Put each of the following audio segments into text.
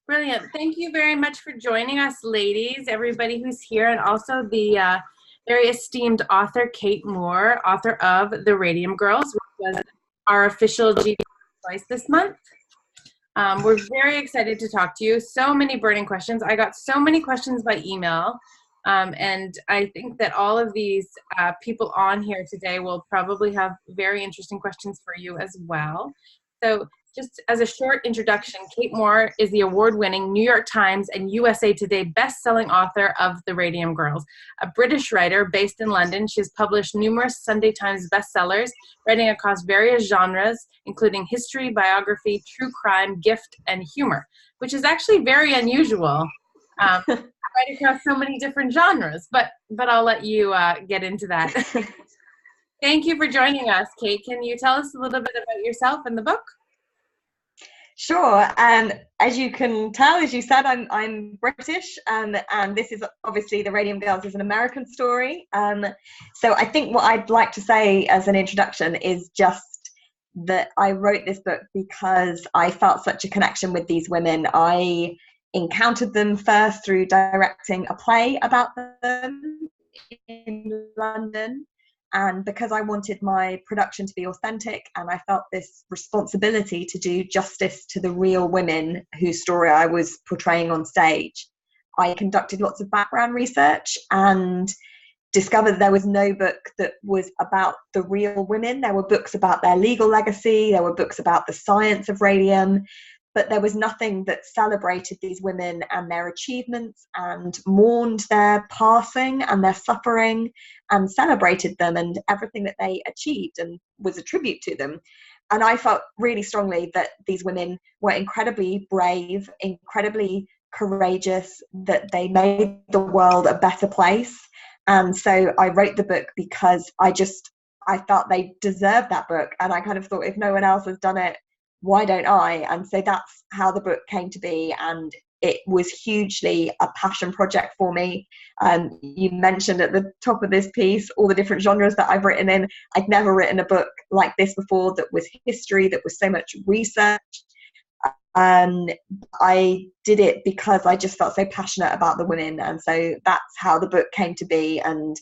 Brilliant. Thank you very much for joining us, ladies, everybody who's here, and also the very esteemed author, Kate Moore, author of The Radium Girls, which was our official GB choice this month. We're very excited to talk to you. So many burning questions. I got so many questions by email, and I think that all of these people on here today will probably have very interesting questions for you as well. So just as a short introduction, Kate Moore is the award-winning New York Times and USA Today best-selling author of The Radium Girls. A British writer based in London, she has published numerous Sunday Times bestsellers, writing across various genres, including history, biography, true crime, gift, and humor, which is actually very unusual. Right across so many different genres, but I'll let you get into that. Thank you for joining us, Kate. Can you tell us a little bit about yourself and the book? Sure, and as you can tell, as you said, I'm British, and this is obviously The Radium Girls is an American story. So I think what I'd like to say as an introduction is just that I wrote this book because I felt such a connection with these women. I encountered them first through directing a play about them in London. And because I wanted my production to be authentic, and I felt this responsibility to do justice to the real women whose story I was portraying on stage, I conducted lots of background research and discovered there was no book that was about the real women. There were books about their legal legacy, there were books about the science of radium, but there was nothing that celebrated these women and their achievements and mourned their passing and their suffering and celebrated them and everything that they achieved and was a tribute to them. And I felt really strongly that these women were incredibly brave, incredibly courageous, that they made the world a better place. And so I wrote the book because I felt they deserved that book. And I kind of thought, if no one else has done it, why don't I? And so that's how the book came to be, and it was hugely a passion project for me. You mentioned at the top of this piece all the different genres that I've written in. I'd never written a book like this before that was history, that was so much research. I did it because I just felt so passionate about the women, and so that's how the book came to be, and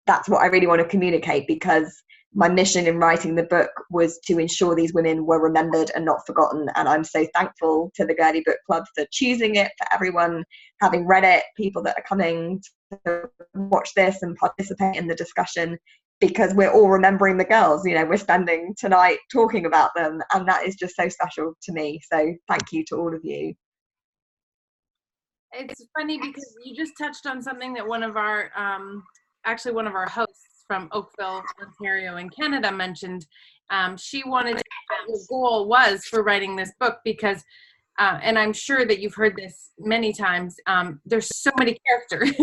that's what I really want to communicate, because my mission in writing the book was to ensure these women were remembered and not forgotten. And I'm so thankful to the Girly Book Club for choosing it, for everyone having read it, people that are coming to watch this and participate in the discussion, because we're all remembering the girls. You know, we're spending tonight talking about them, and that is just so special to me. So thank you to all of you. It's funny because you just touched on something that one of our hosts from Oakville, Ontario in Canada mentioned. She wanted to know what the goal was for writing this book, because and I'm sure that you've heard this many times, there's so many characters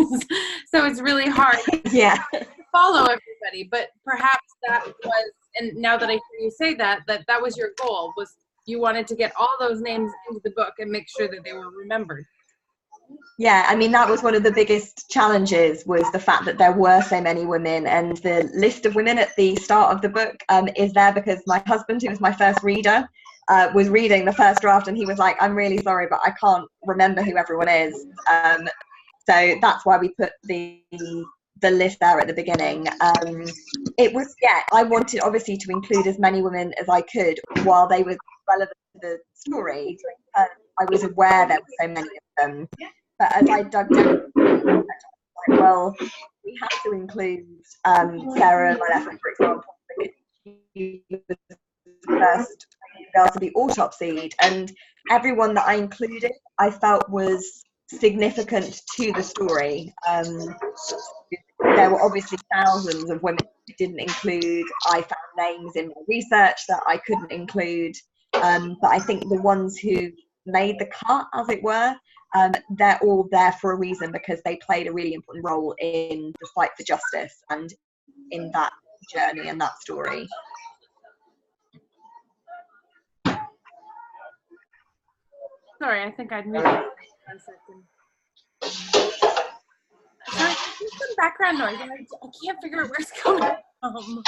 so it's really hard to follow everybody, but perhaps that was, and now that I hear you say that was your goal, was you wanted to get all those names into the book and make sure that they were remembered. Yeah, I mean, that was one of the biggest challenges, was the fact that there were so many women, and the list of women at the start of the book is there because my husband, who was my first reader, was reading the first draft, and he was like, I'm really sorry, but I can't remember who everyone is. So that's why we put the list there at the beginning. It was, I wanted obviously to include as many women as I could while they were relevant to the story. I was aware there were so many of them. But as I dug down, like, well, we have to include Sarah Lynette, for example, because she was the first girl to be autopsied, and everyone that I included, I felt was significant to the story. There were obviously thousands of women I didn't include. I found names in my research that I couldn't include, but I think the ones who made the cut, as it were, they're all there for a reason, because they played a really important role in the fight for justice and in that journey and that story. Sorry, I think I'd muted 1 second. Sorry, there's some background noise, and I can't figure out where it's coming from.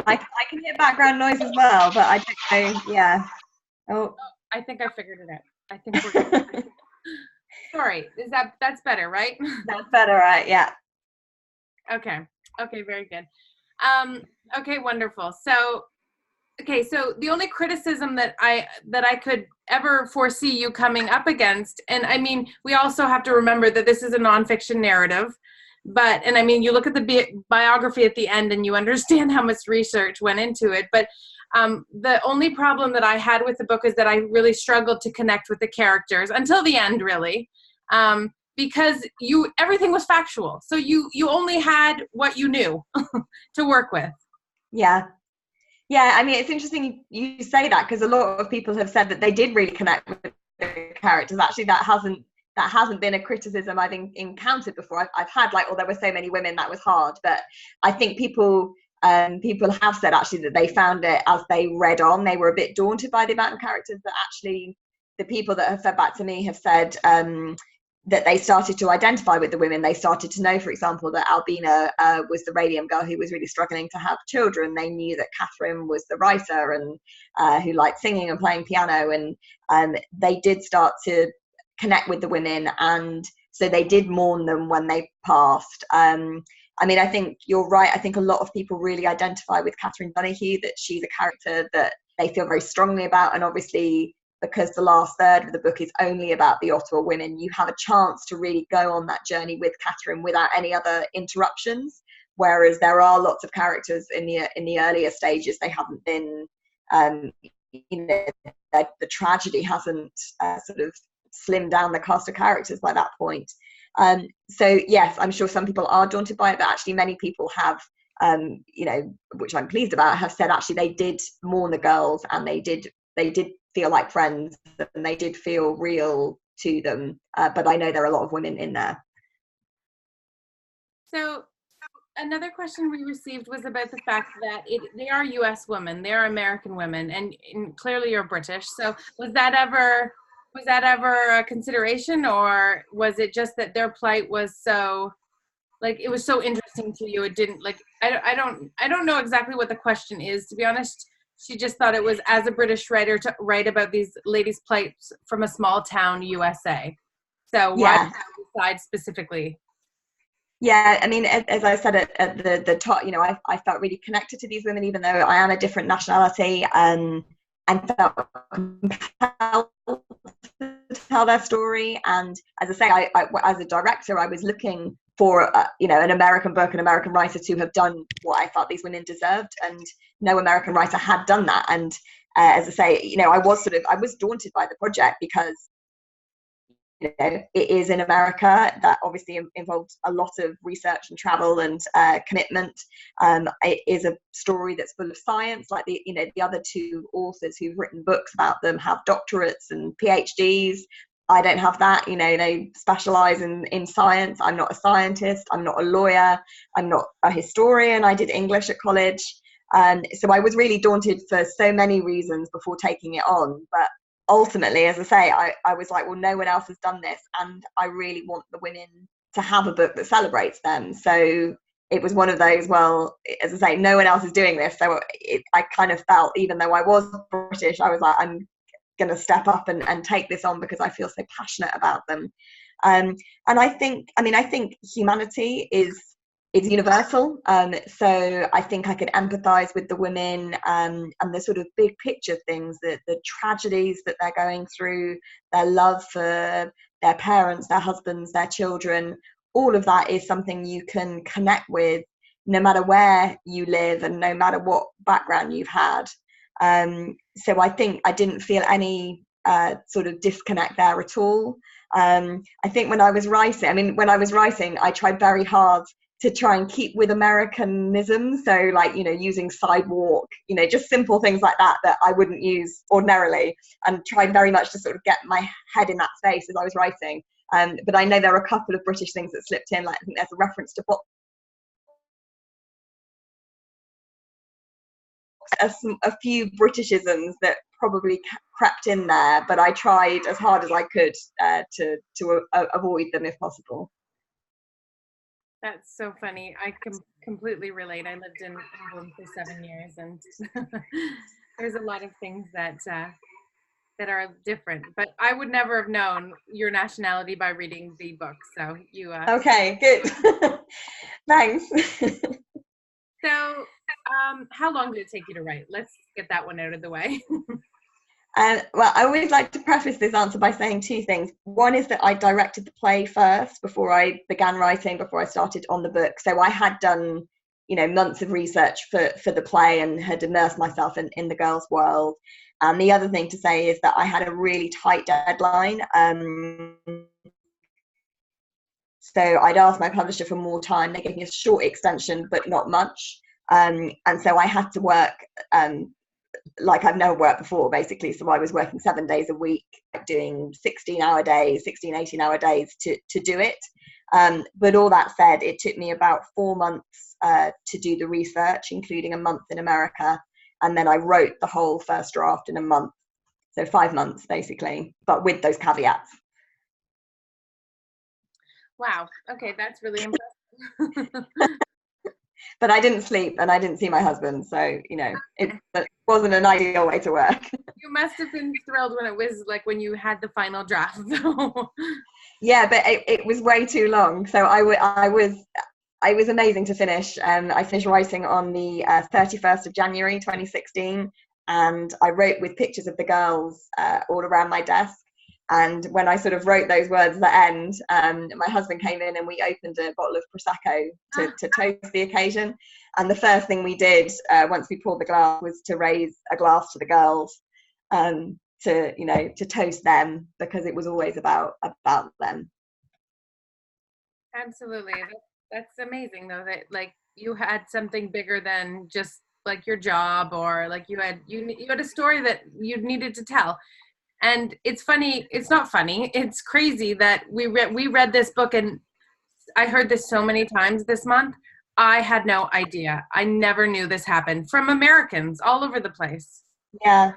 I can hear background noise as well, but I don't know. Yeah. Oh, I think I figured it out. I think we're sorry. That's better, right? That's better, right? Yeah. Okay. Okay, very good. Okay, wonderful. So, okay, so the only criticism that I could ever foresee you coming up against, and I mean, we also have to remember that this is a nonfiction narrative, and I mean, you look at the biography at the end and you understand how much research went into it, but the only problem that I had with the book is that I really struggled to connect with the characters until the end, really. Because everything was factual. So you only had what you knew to work with. Yeah. Yeah, I mean, it's interesting you say that, because a lot of people have said that they did really connect with the characters. Actually, that hasn't been a criticism I've encountered before. I've had, like, oh, there were so many women, that was hard. But I think people have said actually that they found it, as they read on, they were a bit daunted by the amount of characters. That actually the people that have fed back to me have said that they started to identify with the women. They started to know, for example, that Albina was the radium girl who was really struggling to have children. They knew that Catherine was the writer and who liked singing and playing piano. And they did start to connect with the women. And so they did mourn them when they passed. I mean, I think you're right. I think a lot of people really identify with Catherine Donahue, that she's a character that they feel very strongly about. And obviously, because the last third of the book is only about the Ottawa women, you have a chance to really go on that journey with Catherine without any other interruptions. Whereas there are lots of characters in the earlier stages, they haven't been, you know, the tragedy hasn't sort of slimmed down the cast of characters by that point. So yes, I'm sure some people are daunted by it, but actually many people have, you know, which I'm pleased about, have said actually they did mourn the girls, and they did feel like friends, and they did feel real to them. But I know there are a lot of women in there. So another question we received was about the fact that they are U.S. women, they are American women, and clearly you're British. So was that ever a consideration, or was it just that their plight was so, like, it was so interesting to you? It didn't, like, I don't know exactly what the question is, to be honest. She just thought it was, as a British writer, to write about these ladies' plights from a small town, USA. So why did you decide specifically? Yeah, I mean, as I said at the top, you know, I felt really connected to these women, even though I am a different nationality, and felt compelled to tell their story. And as I say, I as a director, I was looking for you know, an American book, an American writer to have done what I felt these women deserved, and no American writer had done that. And as I say, you know, I was daunted by the project, because you know, it is in America. That obviously involves a lot of research and travel and commitment. It is a story that's full of science. Like the other two authors who've written books about them have doctorates and PhDs. I don't have that. You know, they specialize in science. I'm not a scientist. I'm not a lawyer. I'm not a historian. I did English at college. So I was really daunted for so many reasons before taking it on. But ultimately, as I say, I was like, well, no one else has done this, and I really want the women to have a book that celebrates them. So it was one of those, well, as I say, no one else is doing this. So I kind of felt, even though I was British, I was like, I'm going to step up and take this on, because I feel so passionate about them. And I think humanity is universal. So I think I could empathize with the women, and the sort of big picture things, the tragedies that they're going through, their love for their parents, their husbands, their children. All of that is something you can connect with, no matter where you live and no matter what background you've had. So I think I didn't feel any sort of disconnect there at all. I think when I was writing, I tried very hard to try and keep with Americanism. So, like, you know, using sidewalk, you know, just simple things like that I wouldn't use ordinarily, and tried very much to sort of get my head in that space as I was writing. But I know there are a couple of British things that slipped in. Like, I think there's a reference to a few Britishisms that probably crept in there, but I tried as hard as I could to avoid them if possible. That's so funny. I completely relate. I lived in England for 7 years, and there's a lot of things that that are different. But I would never have known your nationality by reading the book. So you. Okay, good. Thanks. So, how long did it take you to write? Let's get that one out of the way. Well, I always like to preface this answer by saying two things. One is that I directed the play first before I began writing, before I started on the book. So I had done, months of research for the play and had immersed myself in the girls' world. And the other thing to say is that I had a really tight deadline. So I'd asked my publisher for more time. They gave me a short extension, but not much. And so I had to work like I've never worked before, basically. So I was working 7 days a week, doing 18-hour days to do it. But all that said, it took me about 4 months to do the research, including a month in America. And then I wrote the whole first draft in a month. So 5 months, basically, but with those caveats. Wow. Okay, that's really impressive. But I didn't sleep and I didn't see my husband. So, it wasn't an ideal way to work. You must have been thrilled when it was like when you had the final draft. Yeah, but it was way too long. So I was amazing to finish. I finished writing on the 31st of January 2016, and I wrote with pictures of the girls all around my desk. And when I sort of wrote those words at the end, my husband came in and we opened a bottle of Prosecco to toast the occasion. And the first thing we did once we poured the glass was to raise a glass to the girls, to toast them, because it was always about them. Absolutely. That's amazing though, that like you had something bigger than just like your job, or like you had a story that you needed to tell. And it's funny, it's not funny, it's crazy that we read this book, and I heard this so many times this month. I had no idea. I never knew this happened from Americans all over the place. Yeah,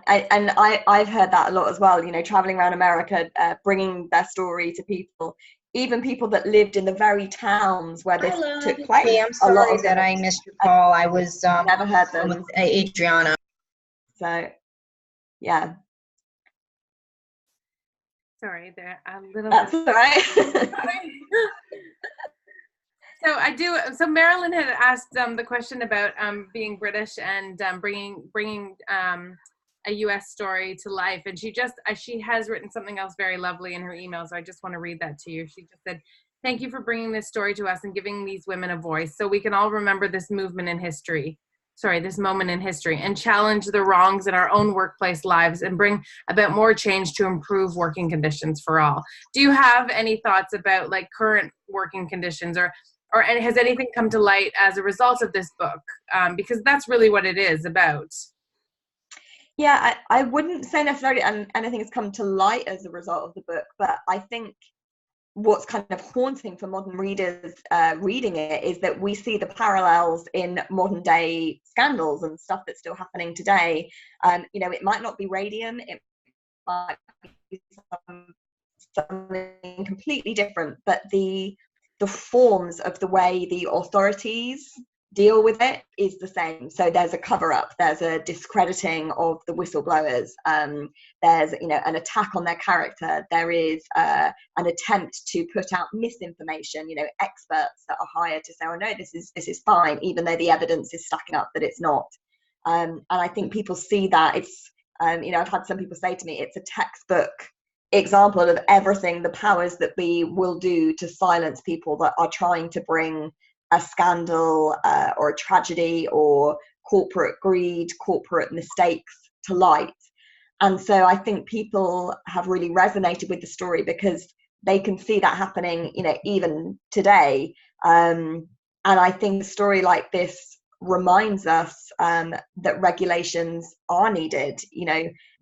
I've heard that a lot as well, traveling around America, bringing their story to people, even people that lived in the very towns where this took place. Hey, I'm sorry that I missed your call. I was never heard them. with Adriana. So, yeah. Sorry, they're a little That's bit. all right. So Marilyn had asked the question about being British and bringing a U.S. story to life, and she has written something else very lovely in her email, so I just want to read that to you. She just said, "Thank you for bringing this story to us and giving these women a voice, so we can all remember this moment in history, and challenge the wrongs in our own workplace lives and bring a bit more change to improve working conditions for all." Do you have any thoughts about like current working conditions, or has anything come to light as a result of this book? Because that's really what it is about. Yeah, I wouldn't say necessarily anything has come to light as a result of the book, but I think what's kind of haunting for modern readers reading it is that we see the parallels in modern day scandals and stuff that's still happening today. It might not be radium, it might be something completely different, but the forms of the way the authorities deal with it is the same. So there's a cover-up, there's a discrediting of the whistleblowers, there's an attack on their character, there is an attempt to put out misinformation, experts that are hired to say, oh no, this is fine, even though the evidence is stacking up that it's not. And I think people see that. It's I've had some people say to me, it's a textbook example of everything the powers that be will do to silence people that are trying to bring a scandal or a tragedy or corporate greed, corporate mistakes to light. And so I think people have really resonated with the story because they can see that happening, even today. And I think a story like this reminds us that regulations are needed.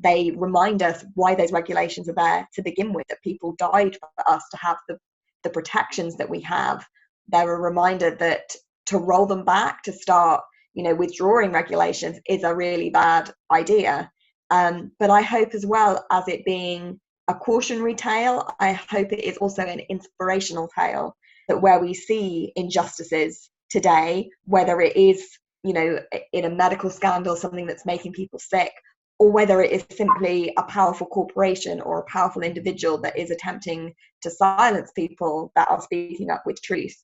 They remind us why those regulations are there to begin with, that people died for us to have the protections that we have. They're a reminder that to roll them back, to start, withdrawing regulations is a really bad idea. But I hope as well as it being a cautionary tale, I hope it is also an inspirational tale, that where we see injustices today, whether it is, in a medical scandal, something that's making people sick, or whether it is simply a powerful corporation or a powerful individual that is attempting to silence people that are speaking up with truth.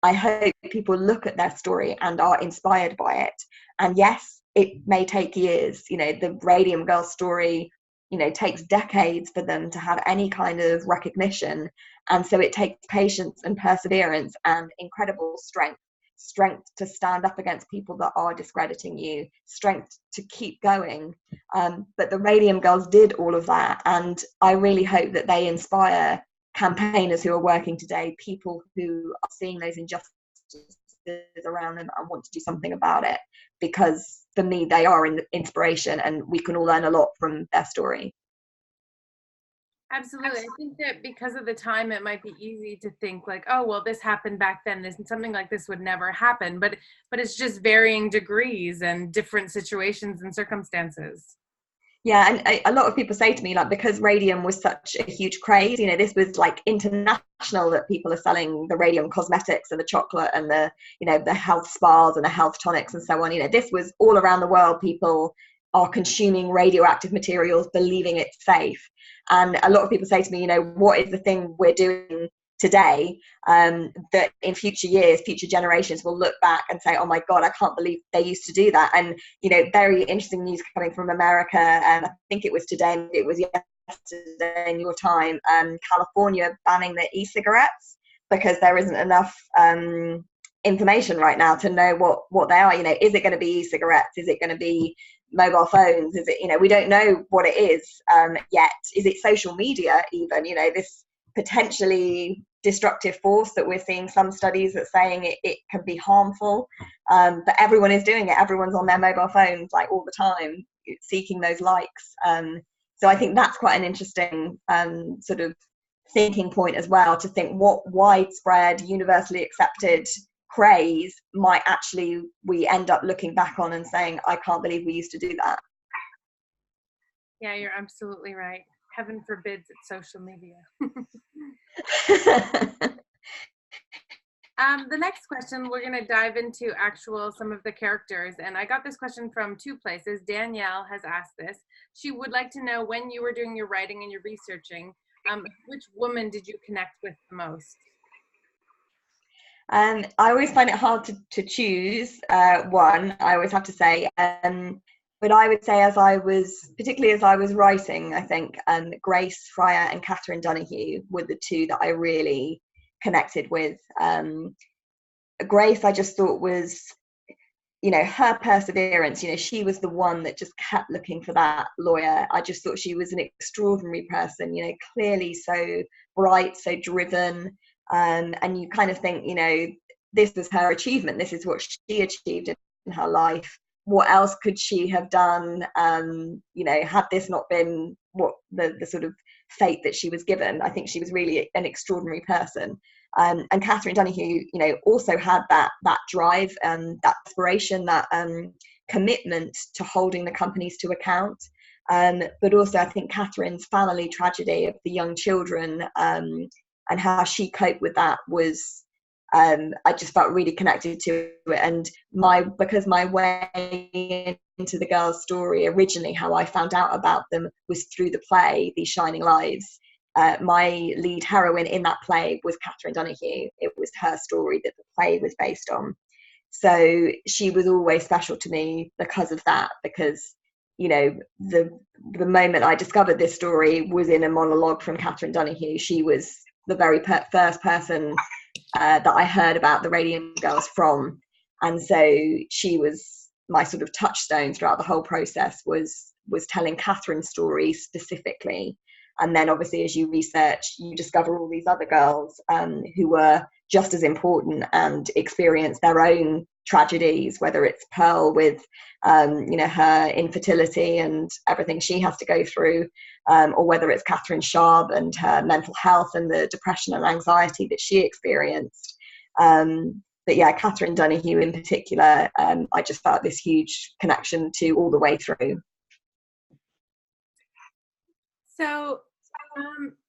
I hope people look at their story and are inspired by it. And yes, it may take years. You know, the Radium Girls story, you know, takes decades for them to have any kind of recognition. And so it takes patience and perseverance and incredible strength to stand up against people that are discrediting you, strength to keep going. But the Radium Girls did all of that. And I really hope that they inspire campaigners who are working today, people who are seeing those injustices around them and want to do something about it, because for me they are an inspiration and we can all learn a lot from their story. Absolutely. I think that because of the time, it might be easy to think like, oh, well, this happened back then. Something like this would never happen, but it's just varying degrees and different situations and circumstances. Yeah, and a lot of people say to me, like, because radium was such a huge craze, you know, this was like international, that people are selling the radium cosmetics and the chocolate and the, you know, the health spas and the health tonics and so on. You know, this was all around the world. People are consuming radioactive materials, believing it's safe. And a lot of people say to me, you know, what is the thing we're doing today that in future years, future generations will look back and say, oh my God, I can't believe they used to do that. And, you know, very interesting news coming from America, and I think it was today, it was yesterday in your time, California banning the e-cigarettes because there isn't enough information right now to know what they are. You know, is it going to be e-cigarettes? Is it going to be mobile phones? Is it, you know, we don't know what it is yet. Is it social media even? You know, this potentially destructive force that we're seeing some studies that saying it can be harmful, but everyone is doing it. Everyone's on their mobile phones like all the time seeking those likes. So I think that's quite an interesting sort of thinking point as well, to think what widespread universally accepted craze might actually we end up looking back on and saying, I can't believe we used to do that. Yeah, you're absolutely right. Heaven forbids it's social media. The next question, we're going to dive into some of the characters. And I got this question from two places. Danielle has asked this. She would like to know, when you were doing your writing and your researching, which woman did you connect with the most? I always find it hard to choose one, I always have to say. But I would say, particularly as I was writing, I think Grace Fryer and Catherine Donahue were the two that I really connected with. Grace, I just thought was, you know, her perseverance, you know, she was the one that just kept looking for that lawyer. I just thought she was an extraordinary person, you know, clearly so bright, so driven. And you kind of think, you know, this was her achievement. This is what she achieved in her life. What else could she have done? You know, had this not been what the sort of fate that she was given. I think she was really an extraordinary person. And Catherine Donahue, you know, also had that drive and that aspiration, that commitment to holding the companies to account. But also, I think Catherine's family tragedy of the young children and how she coped with that was, I just felt really connected to it. And because my way into the girls' story originally, how I found out about them was through the play, These Shining Lives. My lead heroine in that play was Catherine Donahue. It was her story that the play was based on. So she was always special to me because of that, because, you know, the moment I discovered this story was in a monologue from Catherine Donahue. She was the very first person that I heard about the Radium Girls from. And so she was my sort of touchstone throughout the whole process, was telling Catherine's story specifically. And then obviously, as you research, you discover all these other girls who were just as important and experienced their own tragedies, whether it's Pearl with, you know, her infertility and everything she has to go through, or whether it's Catherine Sharp and her mental health and the depression and anxiety that she experienced. But yeah, Catherine Donahue in particular, I just felt this huge connection to all the way through. So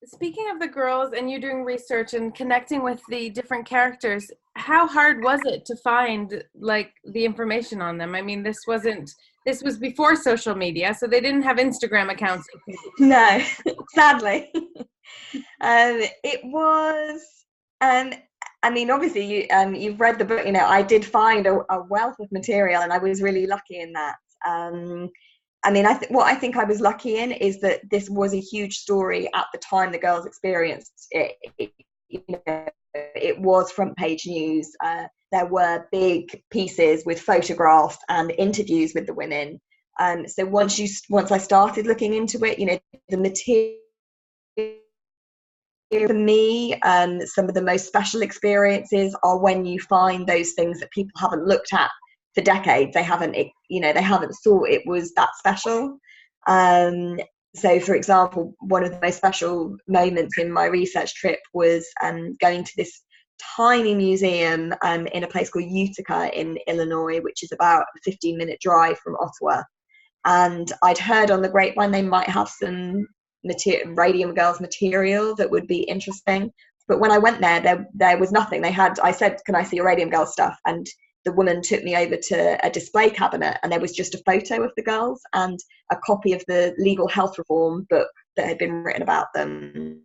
Speaking of the girls and you doing research and connecting with the different characters, how hard was it to find like the information on them? I mean, this was before social media, so they didn't have Instagram accounts. No, sadly. It was, um, I mean, obviously you've read the book, I did find a wealth of material, and I was really lucky in that. I mean, what I think I was lucky in is that this was a huge story at the time the girls experienced it. It was front page news. There were big pieces with photographs and interviews with the women. So once I started looking into it, the material for me, some of the most special experiences are when you find those things that people haven't looked at for decades. They haven't thought it was that special. So, for example, one of the most special moments in my research trip was going to this tiny museum in a place called Utica in Illinois, which is about a 15-minute drive from Ottawa. And I'd heard on the grapevine they might have some Radium Girls material that would be interesting. But when I went there was nothing. I said, can I see your Radium Girls stuff? And the woman took me over to a display cabinet, and there was just a photo of the girls and a copy of the legal health reform book that had been written about them.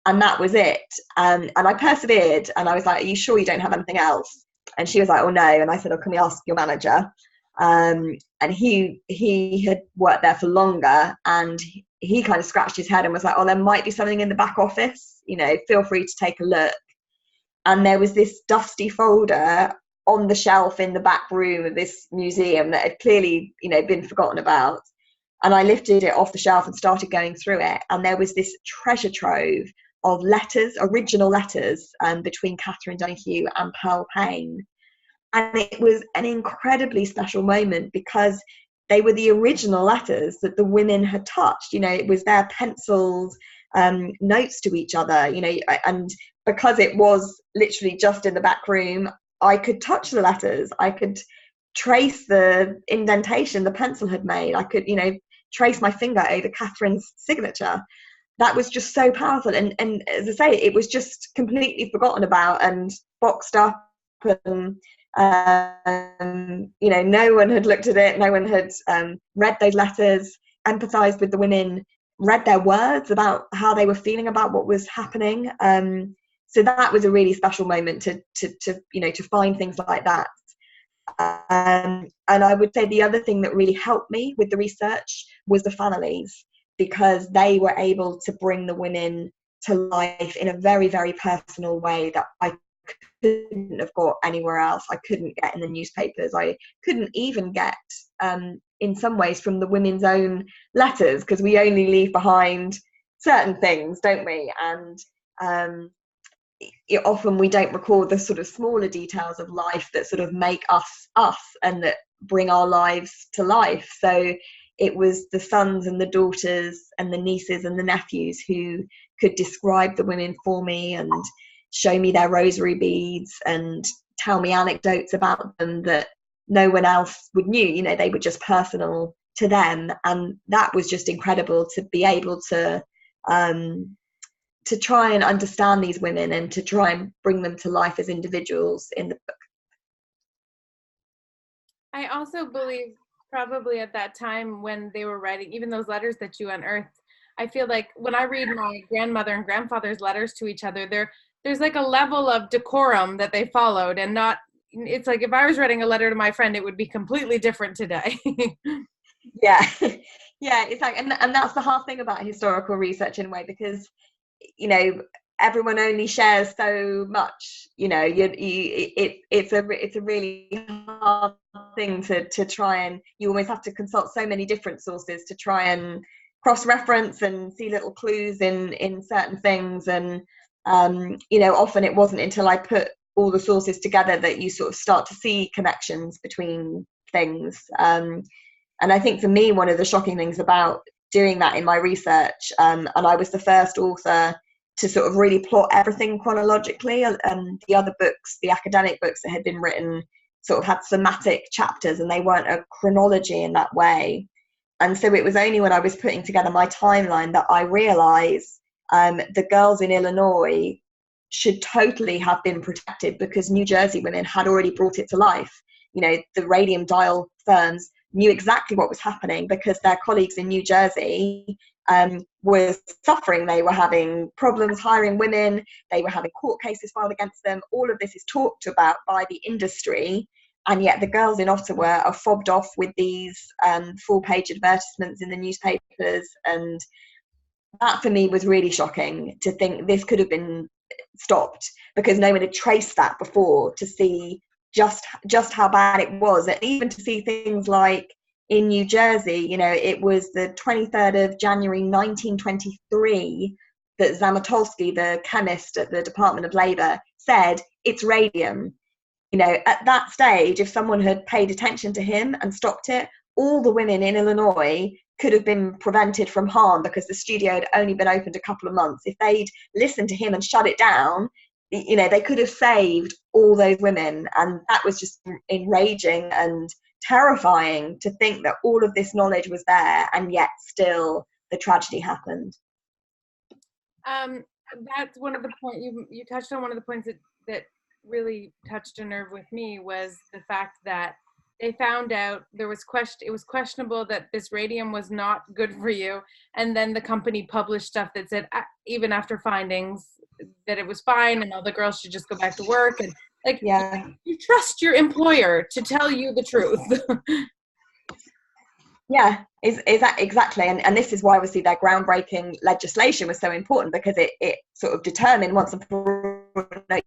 And that was it. And I persevered, and I was like, are you sure you don't have anything else? And she was like, oh no. And I said, oh, can we ask your manager? And he had worked there for longer, and he kind of scratched his head and was like, oh, there might be something in the back office, feel free to take a look. And there was this dusty folder on the shelf in the back room of this museum that had clearly, been forgotten about. And I lifted it off the shelf and started going through it. And there was this treasure trove of letters, original letters, between Catherine Donahue and Pearl Payne. And it was an incredibly special moment because they were the original letters that the women had touched. It was their penciled notes to each other, and because it was literally just in the back room, I could touch the letters. I could trace the indentation the pencil had made. I could, trace my finger over Catherine's signature. That was just so powerful. And as I say, it was just completely forgotten about and boxed up, and no one had looked at it. No one had read those letters, empathized with the women, read their words about how they were feeling about what was happening. So that was a really special moment to find things like that. And I would say the other thing that really helped me with the research was the families, because they were able to bring the women to life in a very, very personal way that I couldn't have got anywhere else. I couldn't get in the newspapers. I couldn't even get, in some ways, from the women's own letters, because we only leave behind certain things, don't we? And often we don't record the sort of smaller details of life that sort of make us and that bring our lives to life. So it was the sons and the daughters and the nieces and the nephews who could describe the women for me and show me their rosary beads and tell me anecdotes about them that no one else would knew. They were just personal to them, and that was just incredible to be able to try and understand these women and to try and bring them to life as individuals in the book. I also believe probably at that time when they were writing, even those letters that you unearthed, I feel like when I read my grandmother and grandfather's letters to each other, there's like a level of decorum that they followed, and not, it's like if I was writing a letter to my friend, it would be completely different today. Yeah. It's like, and that's the hard thing about historical research in a way, because everyone only shares so much. It's a really hard thing to try, and you always have to consult so many different sources to try and cross-reference and see little clues in certain things. And often it wasn't until I put all the sources together that you sort of start to see connections between things. And I think for me, one of the shocking things about doing that in my research, and I was the first author to sort of really plot everything chronologically. The other books, the academic books that had been written, sort of had thematic chapters, and they weren't a chronology in that way. And so it was only when I was putting together my timeline that I realized the girls in Illinois should totally have been protected, because New Jersey women had already brought it to life. You know, the radium dial firms knew exactly what was happening because their colleagues in New Jersey were suffering. They were having problems hiring women. They were having court cases filed against them. All of this is talked about by the industry. And yet the girls in Ottawa are fobbed off with these full-page advertisements in the newspapers. And that for me was really shocking, to think this could have been stopped, because no one had traced that before, to see just how bad it was. And even to see things like in New Jersey, you know, it was the 23rd of January 1923 that Zamatolsky, the chemist at the Department of Labor, said it's radium. You know, at that stage, if someone had paid attention to him and stopped it, all the women in Illinois could have been prevented from harm, because the studio had only been opened a couple of months. If they'd listened to him and shut it down, you know, they could have saved all those women. And that was just enraging and terrifying, to think that all of this knowledge was there and yet still the tragedy happened. That's one of the points you touched on. One of the points that really touched a nerve with me was the fact that they found out it was questionable that this radium was not good for you, and then the company published stuff that said even after findings that it was fine and all the girls should just go back to work. And like, yeah, you trust your employer to tell you the truth. Yeah, is that exactly, and this is why obviously their groundbreaking legislation was so important, because it sort of determined once and for all that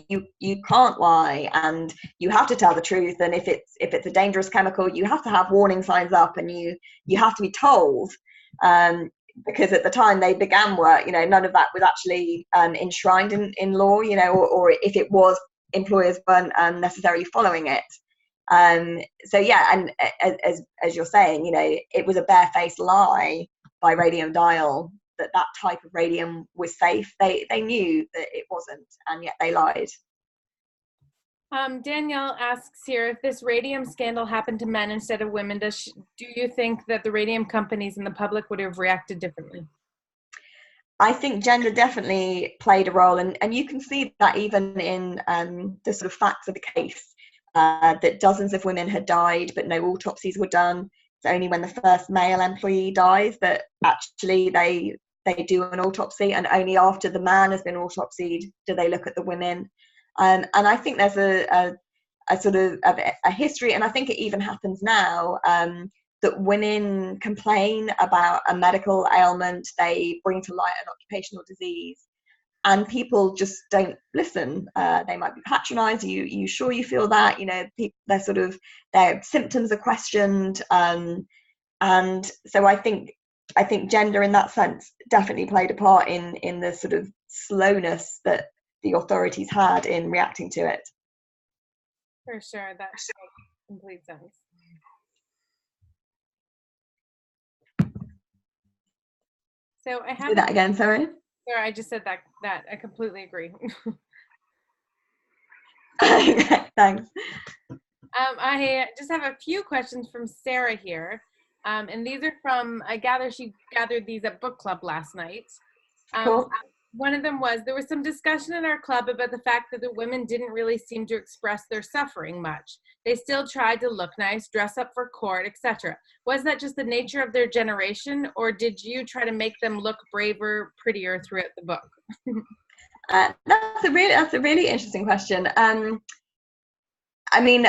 you can't lie and you have to tell the truth. And if it's a dangerous chemical, you have to have warning signs up, and you have to be told, because at the time they began work, you know, none of that was actually enshrined in law, you know, or if it was, employers weren't necessarily following it. So yeah, and as you're saying, you know, it was a barefaced lie by Radium Dial that type of radium was safe. They knew that it wasn't, and yet they lied. Danielle asks here, if this radium scandal happened to men instead of women, do you think that the radium companies and the public would have reacted differently? I think gender definitely played a role, and you can see that even in the sort of facts of the case. That dozens of women had died, but no autopsies were done. It's only when the first male employee dies that actually they do an autopsy, and only after the man has been autopsied do they look at the women. And I think there's a sort of a history, and I think it even happens now, that women complain about a medical ailment, they bring to light an occupational disease, and people just don't listen. They might be patronized. You sure you feel that? You know, their symptoms are questioned. And so I think gender in that sense definitely played a part in the sort of slowness that the authorities had in reacting to it. For sure, that makes complete sense. So I have. Do that again, sorry. Sorry, I just said that I completely agree. Thanks. I just have a few questions from Sarah here, and these are from, I gather she gathered these at book club last night. Cool. One of them was, there was some discussion in our club about the fact that the women didn't really seem to express their suffering much. They still tried to look nice, dress up for court, etc. Was that just the nature of their generation, or did you try to make them look braver, prettier throughout the book? That's a really interesting question. I mean,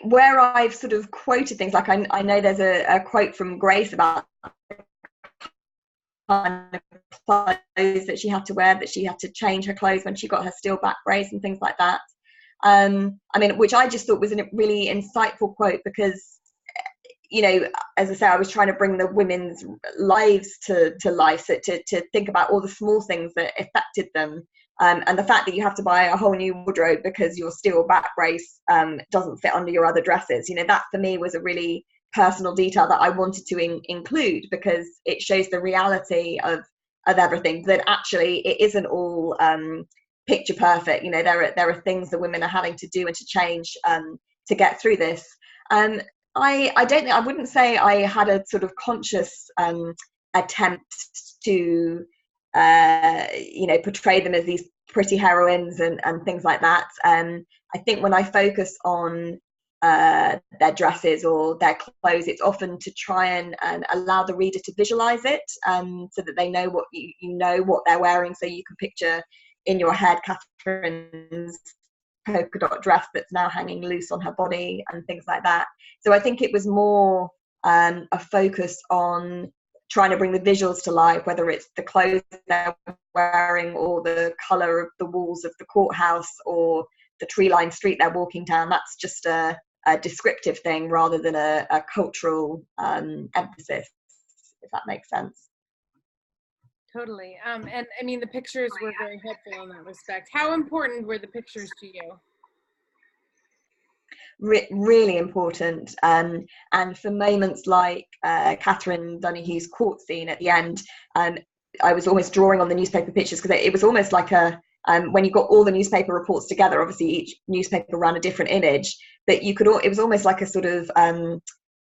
where I've sort of quoted things, like I know there's a quote from Grace about kind of clothes that she had to wear, that she had to change her clothes when she got her steel back brace and things like that. I mean, which I just thought was a really insightful quote, because, you know, as I say, I was trying to bring the women's lives to life, so to think about all the small things that affected them. And the fact that you have to buy a whole new wardrobe because your steel back brace doesn't fit under your other dresses, you know, that for me was a really personal detail that I wanted to include, because it shows the reality of everything, that actually it isn't all picture perfect. You know, there are things that women are having to do and to change to get through this. I don't think, I wouldn't say I had a sort of conscious attempt to portray them as these pretty heroines and things like that. I think when I focus on their dresses or their clothes, it's often to try and allow the reader to visualize it, so that they know what you know what they're wearing, so you can picture in your head Catherine's polka dot dress that's now hanging loose on her body and things like that. So I think it was more a focus on trying to bring the visuals to life, whether it's the clothes they're wearing or the colour of the walls of the courthouse or the tree-lined street they're walking down. That's just a descriptive thing rather than a cultural emphasis, if that makes sense. Totally. And I mean, the pictures were very helpful in that respect. How important were the pictures to you? Really important. And for moments like Catherine Donahue's court scene at the end, I was almost drawing on the newspaper pictures, because it was almost like when you got all the newspaper reports together, obviously each newspaper ran a different image, but it was almost like a sort of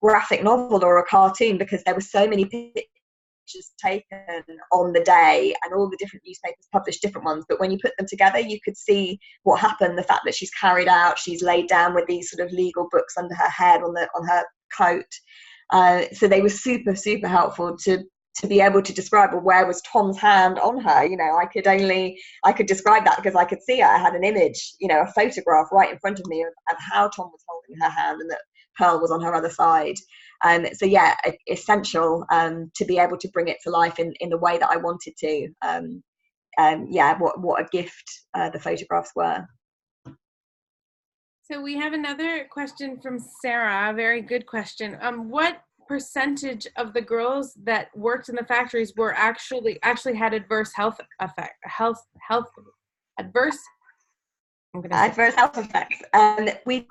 graphic novel or a cartoon, because there were so many pictures taken on the day, and all the different newspapers published different ones, but when you put them together you could see what happened. The fact that she's carried out, she's laid down with these sort of legal books under her head on her coat, so they were super helpful to be able to describe, well, where was Tom's hand on her. I could describe that because I could see it. I had an image, a photograph right in front of me of how Tom was holding her hand and that Pearl was on her other side. So yeah, essential to be able to bring it to life in the way that I wanted to. Yeah, what a gift the photographs were. So we have another question from Sarah, a very good question. What percentage of the girls that worked in the factories were actually had adverse health effects? We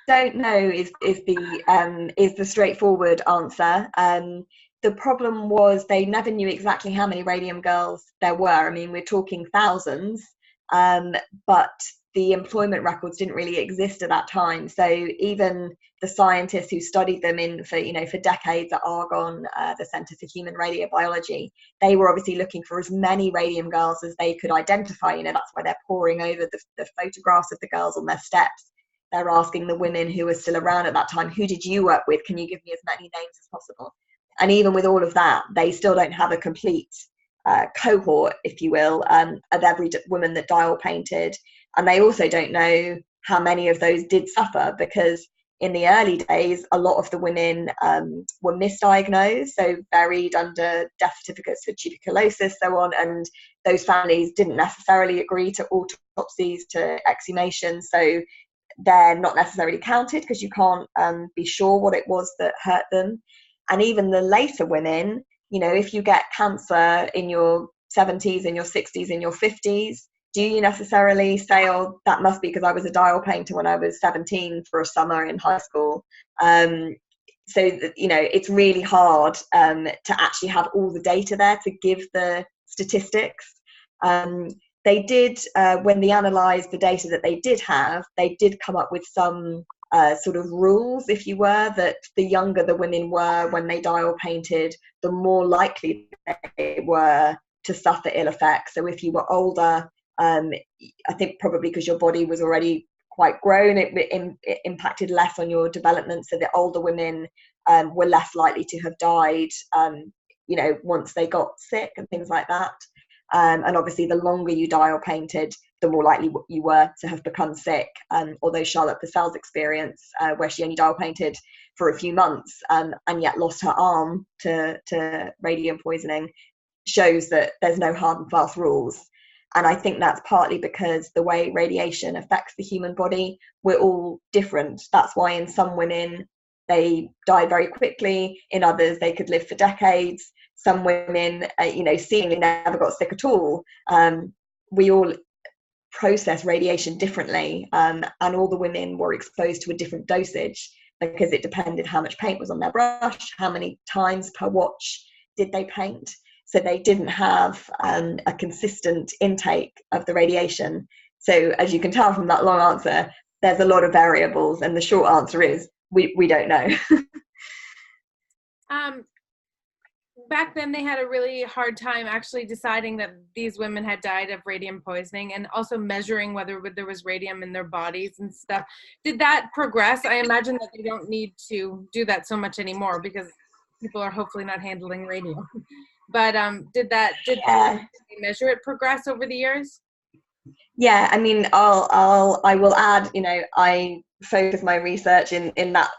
don't know is the straightforward answer. The problem was they never knew exactly how many Radium Girls there were. I mean, we're talking thousands, but the employment records didn't really exist at that time. So even the scientists who studied them for decades at Argonne, the Centre for Human Radiobiology, they were obviously looking for as many Radium Girls as they could identify. That's why they're poring over the photographs of the girls on their steps. They're asking the women who were still around at that time, who did you work with? Can you give me as many names as possible? And even with all of that, they still don't have a complete cohort, if you will, of every woman that dial painted. And they also don't know how many of those did suffer, because in the early days, a lot of the women were misdiagnosed, so buried under death certificates for tuberculosis, so on, and those families didn't necessarily agree to autopsies, to exhumations, so they're not necessarily counted because you can't be sure what it was that hurt them. And even the later women, if you get cancer in your 70s, in your 60s, in your 50s, do you necessarily say, oh, that must be because I was a dial painter when I was 17 for a summer in high school? So it's really hard to actually have all the data there to give the statistics. They did, when they analysed the data that they did have, they did come up with some sort of rules, if you were, that the younger the women were when they dial painted, the more likely they were to suffer ill effects. So if you were older, I think probably because your body was already quite grown, it impacted less on your development. So the older women were less likely to have died, once they got sick and things like that. And obviously, the longer you dial painted, the more likely you were to have become sick. Although Charlotte Purcell's experience, where she only dial painted for a few months and yet lost her arm to radium poisoning, shows that there's no hard and fast rules. And I think that's partly because the way radiation affects the human body, we're all different. That's why in some women, they die very quickly. In others, they could live for decades. Some women, seemingly never got sick at all. We all process radiation differently. And all the women were exposed to a different dosage because it depended how much paint was on their brush, how many times per watch did they paint. So they didn't have a consistent intake of the radiation. So as you can tell from that long answer, there's a lot of variables. And the short answer is we don't know. Back then they had a really hard time actually deciding that these women had died of radium poisoning, and also measuring whether there was radium in their bodies and stuff. Did that progress? I imagine that they don't need to do that so much anymore because people are hopefully not handling radium. But did Yeah. they measure it progress over the years? Yeah, I mean, I will add, you know, I focus my research in that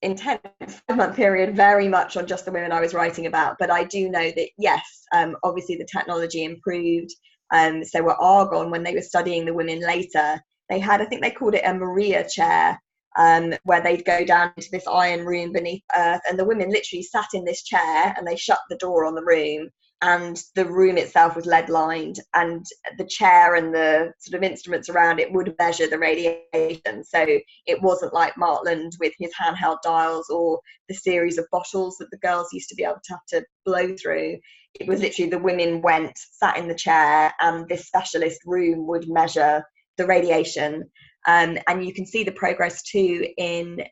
intense 5-month period very much on just the women I was writing about. But I do know that, yes, obviously the technology improved. So at Argonne, when they were studying the women later, they had, I think they called it a Maria chair, where they'd go down into this iron room beneath earth, and the women literally sat in this chair and they shut the door on the room, and the room itself was lead lined, and the chair and the sort of instruments around it would measure the radiation. So it wasn't like Martland with his handheld dials or the series of bottles that the girls used to be able to have to blow through. It was literally the women went, sat in the chair, and this specialist room would measure the radiation. And you can see the progress too in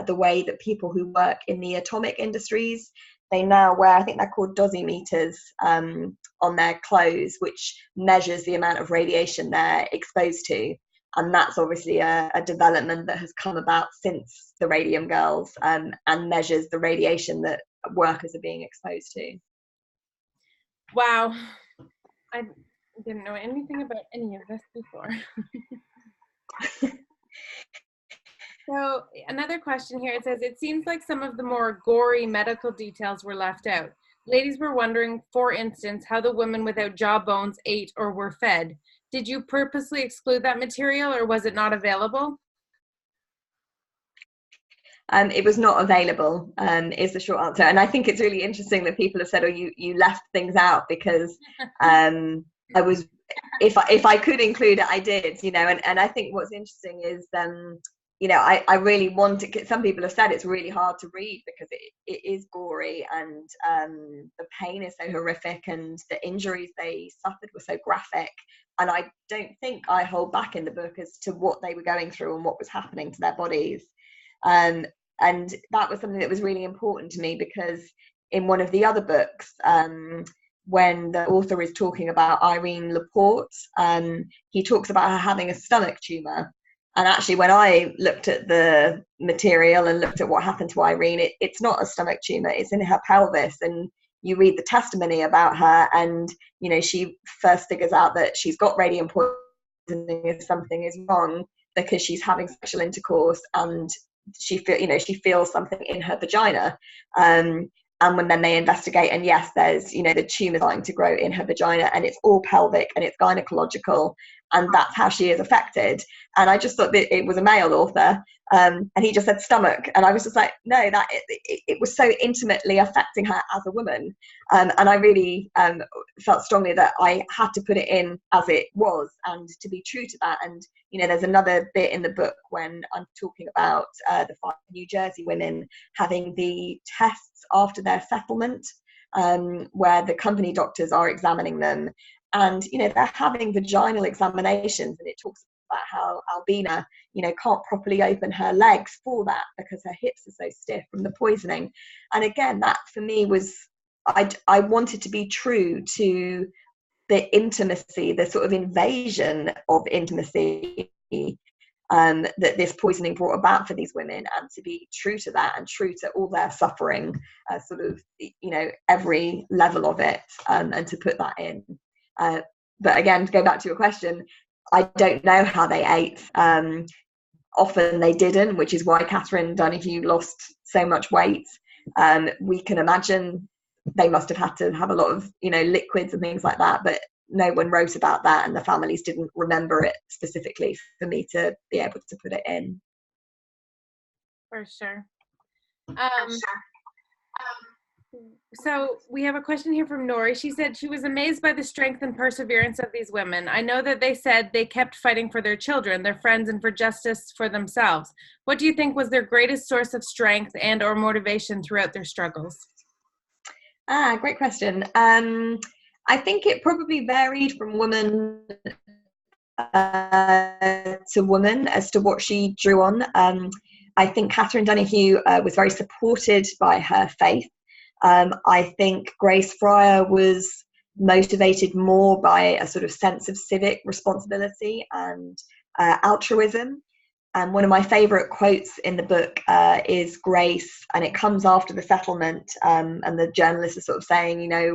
the way that people who work in the atomic industries, they now wear, I think they're called dosimeters on their clothes, which measures the amount of radiation they're exposed to. And that's obviously a development that has come about since the Radium Girls, and measures the radiation that workers are being exposed to. Wow. I didn't know anything about any of this before. So another question here, it says, it seems like some of the more gory medical details were left out. Ladies were wondering, for instance, how the women without jawbones ate or were fed. Did you purposely exclude that material, or was it not available? It was not available, is the short answer. And I think it's really interesting that people have said, oh, you left things out, because I was, if I could include it, I did, you know. And I think what's interesting is, you know, I really wanted, some people have said it's really hard to read because it is gory, and the pain is so horrific, and the injuries they suffered were so graphic. And I don't think I hold back in the book as to what they were going through and what was happening to their bodies. And that was something that was really important to me, because in one of the other books, when the author is talking about Irene Laporte, he talks about her having a stomach tumor. And actually, when I looked at the material and looked at what happened to Irene, it's not a stomach tumor, it's in her pelvis. And you read the testimony about her, and, you know, she first figures out that she's got radium poisoning if something is wrong, because she's having sexual intercourse, and she feels something in her vagina. And when then they investigate, and yes, there's, you know, the tumor starting to grow in her vagina, and it's all pelvic and it's gynecological, and that's how she is affected. And I just thought that it was a male author, and he just said stomach, and I was just like, no, that it was so intimately affecting her as a woman. And I really felt strongly that I had to put it in as it was, and to be true to that. And, you know, there's another bit in the book when I'm talking about the 5 New Jersey women having the tests after their settlement, where the company doctors are examining them, and, you know, they're having vaginal examinations, and it talks about how Albina, you know, can't properly open her legs for that because her hips are so stiff from the poisoning. And again, that for me was, I wanted to be true to the intimacy, the sort of invasion of intimacy that this poisoning brought about for these women, and to be true to that, and true to all their suffering, sort of, you know, every level of it, and to put that in. But again, to go back to your question, I don't know how they ate. Often they didn't, which is why Catherine Donahue lost so much weight. We can imagine they must have had to have a lot of, you know, liquids and things like that, but no one wrote about that, and the families didn't remember it specifically for me to be able to put it in. For sure. So we have a question here from Nori. She said she was amazed by the strength and perseverance of these women. I know that they said they kept fighting for their children, their friends, and for justice for themselves. What do you think was their greatest source of strength and or motivation throughout their struggles? Great question. I think it probably varied from woman to woman as to what she drew on. I think Catherine Donahue was very supported by her faith. I think Grace Fryer was motivated more by a sort of sense of civic responsibility and altruism. And one of my favourite quotes in the book is Grace, and it comes after the settlement, and the journalist is sort of saying, how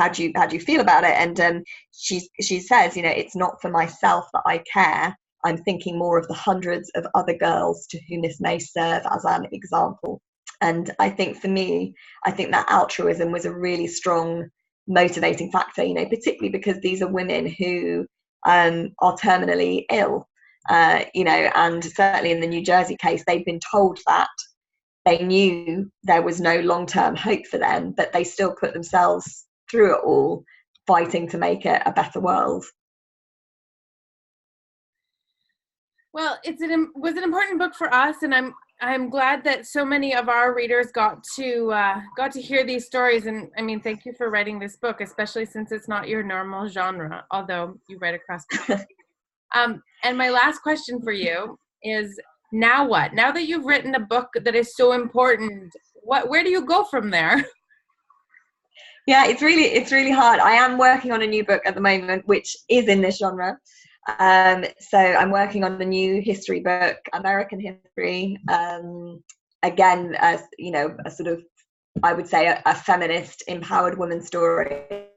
do you feel about it? And she says, it's not for myself that I care. I'm thinking more of the hundreds of other girls to whom this may serve as an example. And I think for me, I think that altruism was a really strong motivating factor, particularly because these are women who are terminally ill, and certainly in the New Jersey case, they've been told that. They knew there was no long-term hope for them, but they still put themselves through it all, fighting to make it a better world. Well, was an important book for us, and I'm glad that so many of our readers got to hear these stories. And I mean, thank you for writing this book, especially since it's not your normal genre, although you write across. And my last question for you is, now what? Now that you've written a book that is so important, where do you go from there? Yeah, it's really hard. I am working on a new book at the moment, which is in this genre. So I'm working on a new history book, American history. Again, a sort of, I would say, a feminist, empowered woman story.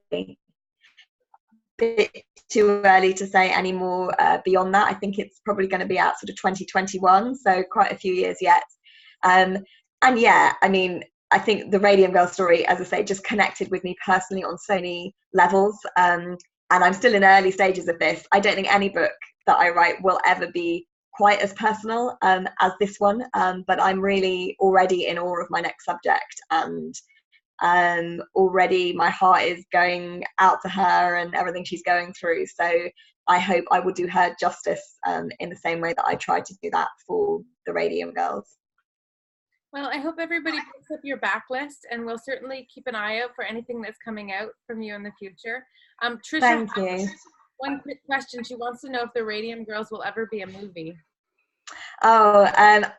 Bit too early to say any more beyond that. I think it's probably going to be out sort of 2021, so quite a few years yet. And yeah, I mean, I think the Radium Girls story, as I say, just connected with me personally on so many levels. And I'm still in early stages of this. I don't think any book that I write will ever be quite as personal as this one. But I'm really already in awe of my next subject, and already my heart is going out to her and everything she's going through. So I hope I will do her justice in the same way that I tried to do that for the Radium Girls. Well, I hope everybody picks up your backlist, and we'll certainly keep an eye out for anything that's coming out from you in the future. Trisha, Thank you. One quick question. She wants to know if the Radium Girls will ever be a movie. Oh,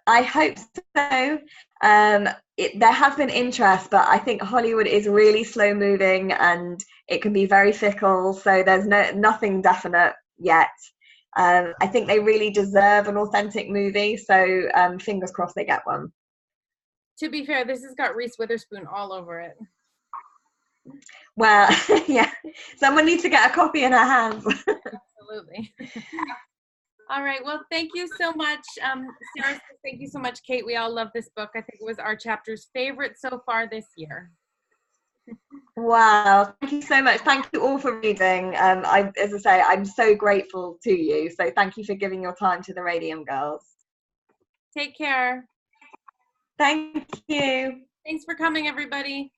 I hope so. There has been interest, but I think Hollywood is really slow moving and it can be very fickle. So there's nothing definite yet. I think they really deserve an authentic movie. So fingers crossed they get one. To be fair, this has got Reese Witherspoon all over it. Well, yeah, someone needs to get a copy in her hands. Absolutely. All right. Well, thank you so much, Sarah. Thank you so much, Kate. We all love this book. I think it was our chapter's favorite so far this year. Wow. Thank you so much. Thank you all for reading. As I say, I'm so grateful to you. So thank you for giving your time to the Radium Girls. Take care. Thank you. Thanks for coming, everybody.